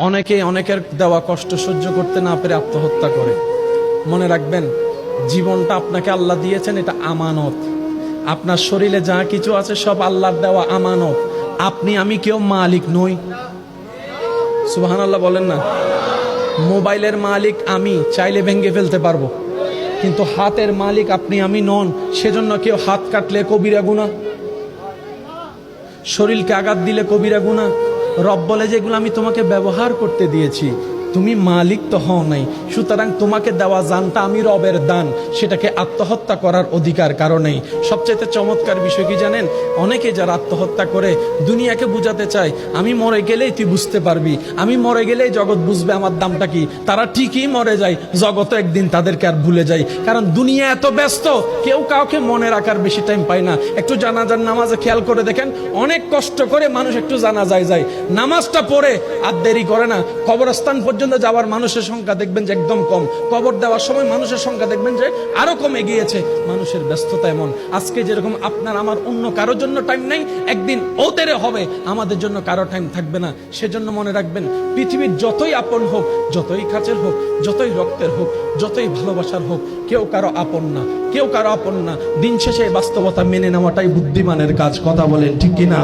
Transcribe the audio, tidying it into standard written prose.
অনেকে অনেকের দেওয়া কষ্ট সহ্য করতে না পেরে আত্মহত্যা করে। মনে রাখবেন, জীবনটা আপনাকে আল্লাহ দিয়েছেন, এটা আমানত। আপনার শরীরে যা কিছু আছে সব আল্লাহর দেওয়া আমানত। আপনি আমি কেউ মালিক নই। সুবহানাল্লাহ বলেন না। মোবাইলের মালিক আমি, চাইলে ভেঙে ফেলতে পারবো, কিন্তু হাতের মালিক আপনি আমি নন। সেজন্য কেউ হাত কাটলে কবিরা গুনাহ, শরীরকে আঘাত দিলে কবিরা গুনাহ। রব বলে যেগুলো আমি তোমাকে ব্যবহার করতে দিয়েছি, তুমি মালিক তো হও নাই, সুতরাং তোমাকে দেওয়া জানটা আমি রবের দান, সেটাকে আত্মহত্যা করার অধিকার কারো নেই। সবচেয়ে চমৎকার বিষয় কি জানেন? অনেকে যারা আত্মহত্যা করে দুনিয়াকে বুঝাতে চায় আমি মরে গেলেই তুই বুঝতে পারবি, আমি মরে গেলেই জগৎ বুঝবে আমার দামটা কি। তারা ঠিকই মরে যায়, জগৎ একদিন তাদেরকে আর ভুলে যায়। কারণ দুনিয়া এত ব্যস্ত, কেউ কাউকে মনে রাখার বেশি টাইম পায় না। একটু জানাজার নামাজে খেয়াল করে দেখেন, অনেক কষ্ট করে মানুষ একটু জানাজায় যায়, নামাজটা পড়ে আর দেরি করে না। কবরস্থান পর্যন্ত যাওয়ার মানুষের সংখ্যা দেখবেন যে একদম কম, কবর দেওয়ার সময় মানুষের সংখ্যা দেখবেন যে আরো কমে গিয়েছে। মানুষের ব্যস্ততা এমন, আজকে যেরকম আপনার আমার অন্য কারোর জন্য টাইম নাই, একদিন ওদের হবে আমাদের জন্য কারো টাইম থাকবে না। সেজন্য মনে রাখবেন, পৃথিবীর যতই আপন হোক, যতই কাছের হোক, যতই রক্তের হোক, যতই ভালোবাসার হোক, কেউ কারো আপন না, কেউ কারো আপন না। দিন শেষে বাস্তবতা মেনে নেওয়াটাই বুদ্ধিমানের কাজ। কথা বলেন ঠিক কিনা?